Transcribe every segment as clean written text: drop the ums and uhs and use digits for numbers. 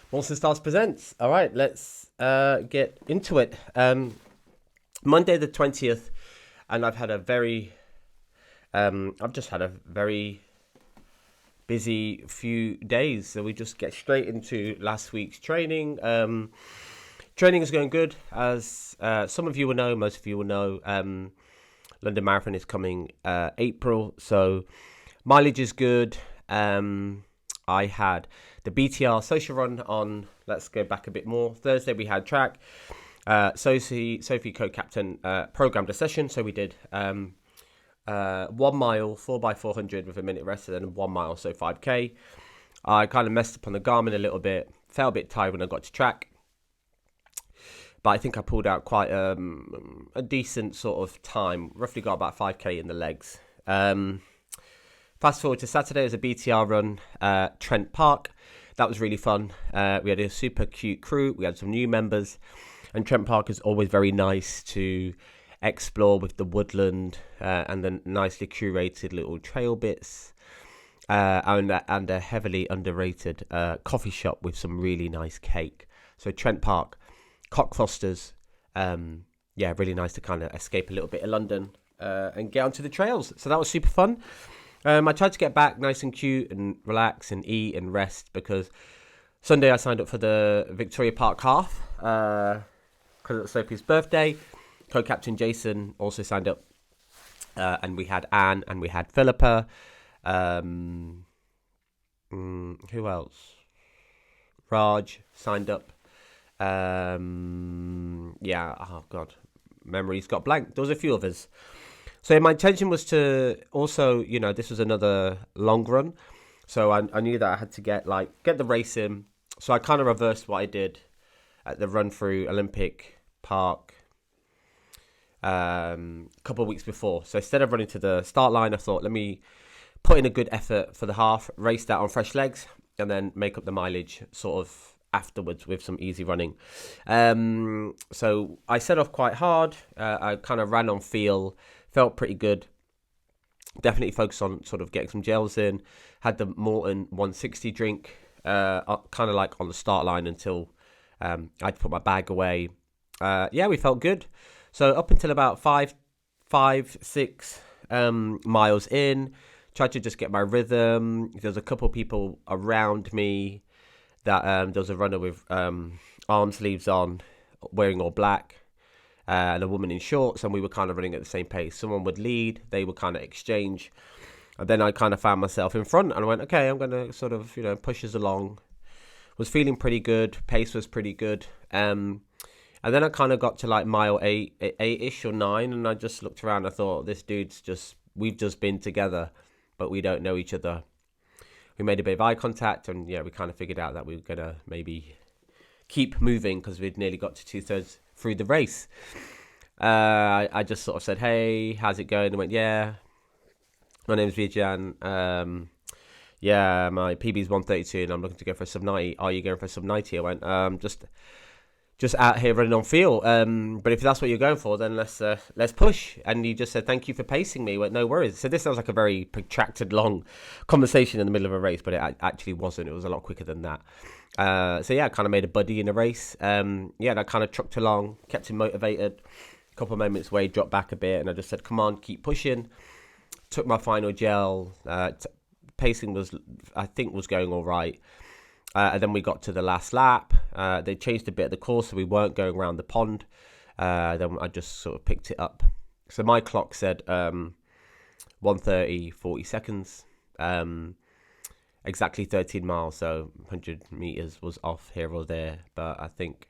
Monster Stars presents. All right, let's get into it. Monday the 20th, and I've just had a very busy few days. So we just get straight into last week's training. Training is going good, as some of you will know, most of you will know. London Marathon is coming April, so mileage is good. I had the BTR social run on, let's go back a bit more. Thursday we had track. Sophie co-captain, programmed a session. So we did 1 mile, 4x400 with a minute rest, and then 1 mile, so 5K. I kind of messed up on the Garmin a little bit. Felt a bit tired when I got to track. But I think I pulled out quite a decent sort of time. Roughly got about 5K in the legs. Fast forward to Saturday, it was a BTR run, Trent Park. That was really fun. We had a super cute crew. We had some new members. And Trent Park is always very nice to explore with the woodland and the nicely curated little trail bits. And a heavily underrated coffee shop with some really nice cake. So Trent Park, Cockfosters. Really nice to kind of escape a little bit of London and get onto the trails. So that was super fun. I tried to get back nice and cute and relax and eat and rest, because Sunday I signed up for the Victoria Park half because it was Sophie's birthday. Co-captain Jason also signed up, and we had Anne and we had Philippa. Who else? Raj signed up. Oh God, memories got blank. There was a few others. So my intention was to also, this was another long run. So I knew that I had to get the race in. So I kind of reversed what I did at the run through Olympic Park a couple of weeks before. So instead of running to the start line, I thought, let me put in a good effort for the half, race that on fresh legs, and then make up the mileage sort of afterwards with some easy running. So I set off quite hard. I kind of ran on feel. Felt pretty good. Definitely focused on sort of getting some gels in. Had the Morton 160 drink, kind of like on the start line until I had to put my bag away. We felt good. So up until about 6 miles in, tried to just get my rhythm. There's a couple of people around me that there was a runner with arm sleeves on, wearing all black. And a woman in shorts, and we were kind of running at the same pace. Someone would lead, they would kind of exchange, and then I kind of found myself in front, and I went, okay, I'm going to sort of, push us along. Was feeling pretty good, pace was pretty good, and then I kind of got to like mile 8-ish or 9, and I just looked around, I thought, we've just been together, but we don't know each other. We made a bit of eye contact, and we kind of figured out that we were going to maybe keep moving, because we'd nearly got to 2/3 through the race. I just sort of said, hey, how's it going? And went, yeah, my name's Vijan. My PB's 132 and I'm looking to go for a sub 90. Are you going for a sub 90? I went, just out here running on feel. But if that's what you're going for, then let's push. And he just said, thank you for pacing me. I went, no worries. So this sounds like a very protracted, long conversation in the middle of a race, but it actually wasn't. It was a lot quicker than that. I kind of made a buddy in a race. And I kind of trucked along, kept him motivated. A couple of moments where he dropped back a bit, and I just said, come on, keep pushing. Took my final gel. Pacing was going all right. And then we got to the last lap. They changed a bit of the course, so we weren't going around the pond. Then I just sort of picked it up. So my clock said 1:30, 40 seconds. Exactly 13 miles, so 100 meters was off here or there. But I think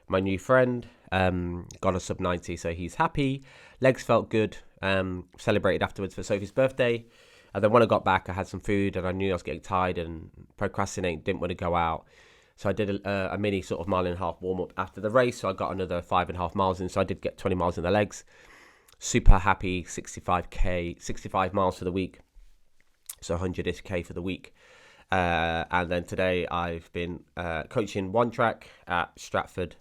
my new friend got a sub 90, so he's happy. Legs felt good. Celebrated afterwards for Sophie's birthday. And then when I got back, I had some food, and I knew I was getting tired and procrastinating, didn't want to go out. So I did a mini sort of 1.5 mile warm-up after the race. So I got another 5.5 miles in. So I did get 20 miles in the legs. Super happy, 65 miles for the week. So 100-ish K for the week. And then today I've been coaching one track at Stratford,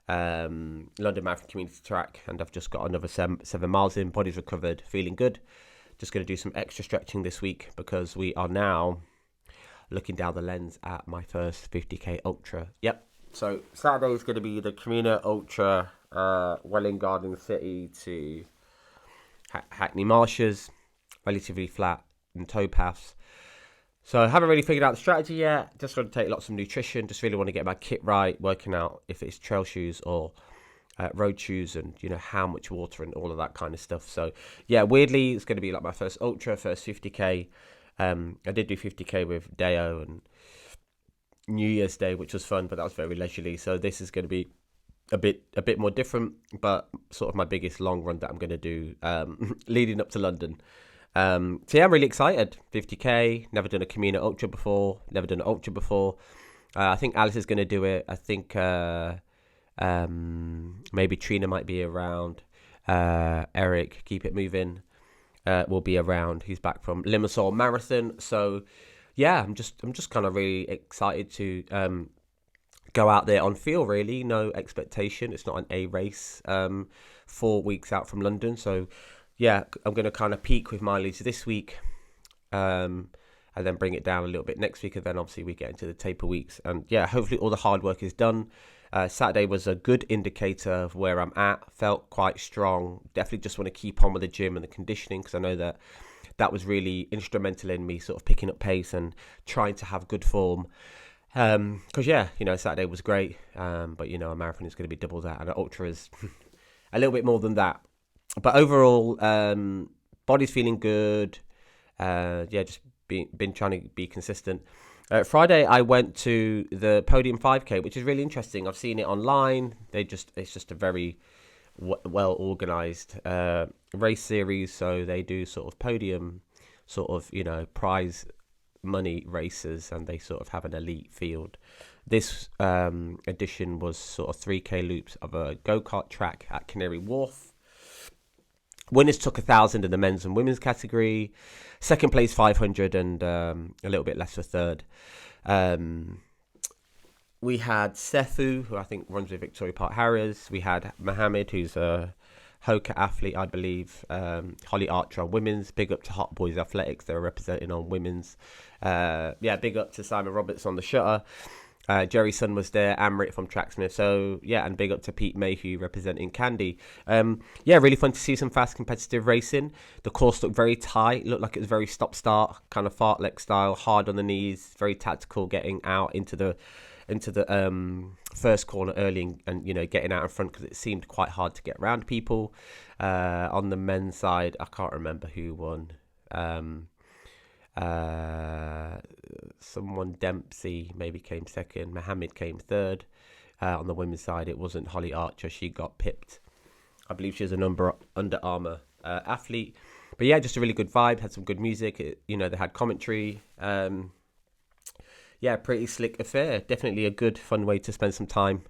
London Marathon Community Track. And I've just got another 7 miles in. Body's recovered, feeling good. Just going to do some extra stretching this week because we are now looking down the lens at my first 50k ultra. Yep. So Saturday is going to be the Camino Ultra, Welling Garden City to Hackney Marshes, relatively flat and towpaths. So I haven't really figured out the strategy yet. Just want to take lots of nutrition. Just really want to get my kit right, working out if it's trail shoes or road shoes, and how much water and all of that kind of stuff. So yeah, weirdly, it's going to be like my first ultra, first 50k. I did do 50k with Deo and New Year's Day, which was fun, but that was very leisurely. So this is going to be a bit more different, but sort of my biggest long run that I'm going to do leading up to London. So yeah, I'm really excited. 50k, never done a Camino Ultra before, never done an Ultra before. I think Alice is going to do it. I think maybe Trina might be around. Eric, Keep It Moving, will be around. He's back from Limassol Marathon. So yeah, I'm just kind of really excited to go out there on feel, really. No expectation. It's not an A race. 4 weeks out from London. So yeah, I'm going to kind of peak with mileage this week, and then bring it down a little bit next week, and then obviously we get into the taper weeks. And yeah, hopefully all the hard work is done. Saturday was a good indicator of where I'm at. Felt quite strong. Definitely just want to keep on with the gym and the conditioning, because I know that was really instrumental in me sort of picking up pace and trying to have good form. Because yeah, Saturday was great, but a marathon is going to be double that, and an ultra is a little bit more than that. But overall, body's feeling good. Just been trying to be consistent. Friday, I went to the Podium 5K, which is really interesting. I've seen it online. It's just a very well organized race series. So they do sort of podium, sort of prize money races, and they sort of have an elite field. This edition was sort of 3k loops of a go-kart track at Canary Wharf. Winners took 1,000 in the men's and women's category. Second place 500, and a little bit less for third. We had Sethu, who I think runs with Victoria Park Harriers. We had Mohammed, who's a Hoka athlete, I believe. Holly Archer on women's. Big up to Hot Boys Athletics. They're representing on women's. Big up to Simon Roberts on the shutter. Jerry Sun was there, Amrit from Tracksmith. So yeah, and big up to Pete Mayhew representing Candy. Really fun to see some fast competitive racing. The course looked very tight, looked like it was very stop-start, kind of fartlek style, hard on the knees, very tactical, getting out into the first corner early, and getting out in front, because it seemed quite hard to get around people. On the men's side, I can't remember who won. Someone Dempsey maybe came second. Mohammed came third. On the women's side, it wasn't Holly Archer. She got pipped. I believe she was an Under Armour athlete. But yeah, just a really good vibe. Had some good music. They had commentary. Pretty slick affair. Definitely a good, fun way to spend some time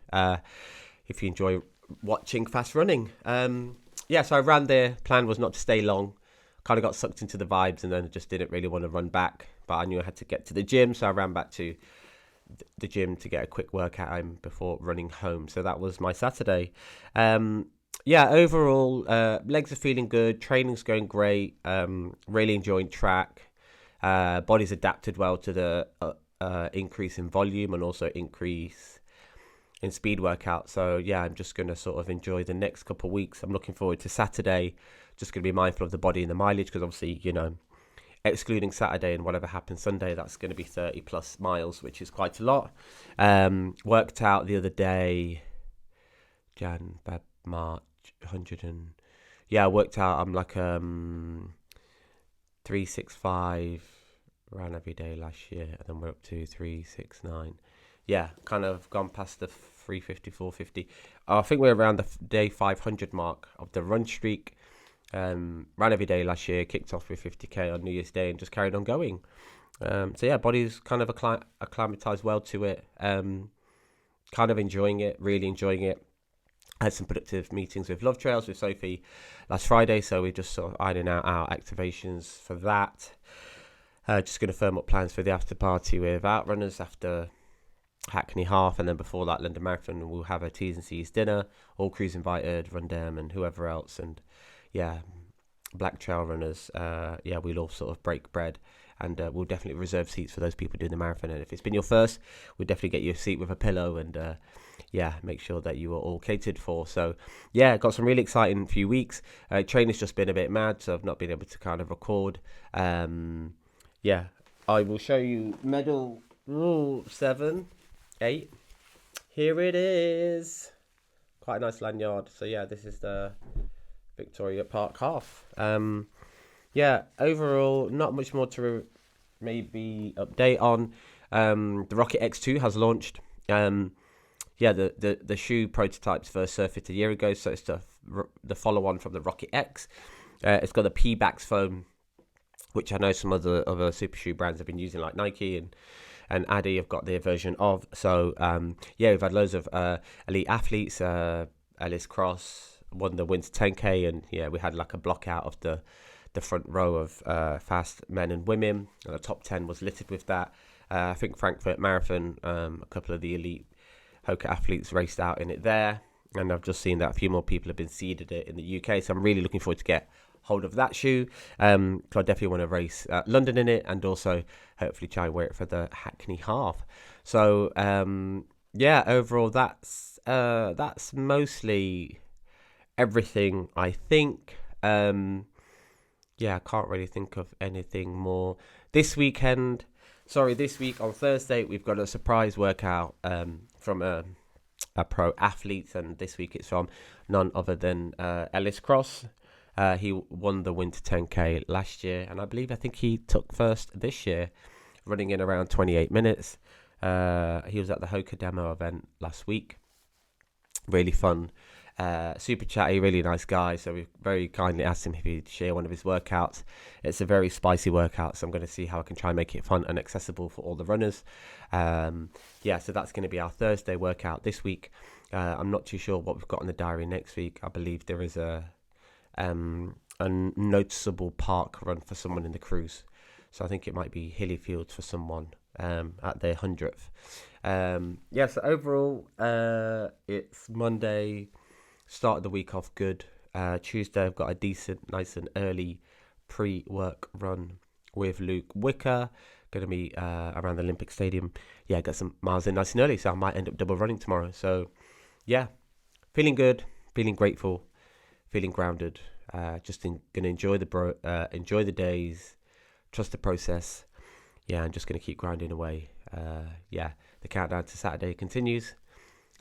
if you enjoy watching fast running. So I ran there. Plan was not to stay long. Kind of got sucked into the vibes, and then I just didn't really want to run back. But I knew I had to get to the gym, so I ran back to the gym to get a quick workout in before running home. So that was my Saturday. Overall, legs are feeling good. Training's going great. Really enjoying track. Body's adapted well to the increase in volume and also increase in speed workout. So yeah, I'm just going to sort of enjoy the next couple of weeks. I'm looking forward to Saturday. Just going to be mindful of the body and the mileage, because obviously, excluding Saturday and whatever happens Sunday, that's going to be 30 plus miles, which is quite a lot. Worked out the other day, March, 100 and... Yeah, I worked out, I'm like 365, ran every day last year, and then we're up to 369. Yeah, kind of gone past the 350, 450. I think we're around the day 500 mark of the run streak. Ran every day last year, kicked off with 50k on New Year's Day, and just carried on going. Body's kind of acclimatized well to it. Kind of enjoying it, really enjoying it. I had some productive meetings with Love Trails with Sophie last Friday, so we're just sort of ironing out our activations for that. Just going to firm up plans for the after party with Outrunners after Hackney Half, and then before that London Marathon we'll have a T's and C's dinner, all crews invited, Rundem and whoever else, and Black Trail Runners, we'll all sort of break bread and we'll definitely reserve seats for those people doing the marathon. And if it's been your first, we'll definitely get you a seat with a pillow, and make sure that you are all catered for. So yeah, got some really exciting few weeks. Training's just been a bit mad, so I've not been able to kind of record. I will show you medal 7, 8. Here it is. Quite a nice lanyard. So yeah, this is the Victoria Park half. Overall, not much more to maybe update on. The Rocket X2 has launched. The shoe prototypes first surfaced a year ago, so it's the follow-on from the Rocket X. It's got the P-Bax foam, which I know some other super shoe brands have been using, like Nike and Adi have got their version of. So we've had loads of elite athletes. Ellis Cross won the Winter 10K, and we had like a block out of the front row of fast men and women, and the top 10 was littered with that. I think Frankfurt Marathon, a couple of the elite Hoka athletes raced out in it there, and I've just seen that a few more people have been seeded it in the UK, so I'm really looking forward to get hold of that shoe. So I definitely want to race London in it, and also hopefully try and wear it for the Hackney half. So overall that's mostly everything, I think. I can't really think of anything more. This week on Thursday, we've got a surprise workout from a pro athlete, and this week it's from none other than Ellis Cross. He won the Winter 10K last year, and I think he took first this year, running in around 28 minutes. He was at the Hoka demo event last week. Really fun, super chatty, really nice guy. So we very kindly asked him if he'd share one of his workouts. It's a very spicy workout, so I'm going to see how I can try and make it fun and accessible for all the runners. So that's going to be our Thursday workout this week. I'm not too sure what we've got on the diary next week. I believe there is a noticeable park run for someone in the cruise, so I think it might be Hillyfields for someone at their 100th. So overall, it's Monday, started the week off good. Tuesday I've got a decent, nice and early pre-work run with Luke Wicker, going to be around the Olympic Stadium. Got some miles in nice and early, so I might end up double running tomorrow. So feeling good, feeling grateful, feeling grounded. Going to enjoy the days, trust the process. I'm just going to keep grinding away. The countdown to Saturday continues,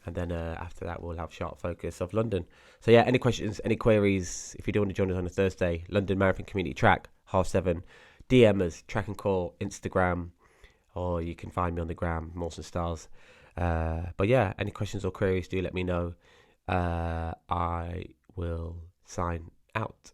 and then after that we'll have sharp focus of London. So any questions, any queries, if you do want to join us on a Thursday, London Marathon Community Track, 7:30, DM us, Track and Call, Instagram, or you can find me on the gram, Mawson Stars. Any questions or queries, do let me know. I will sign out.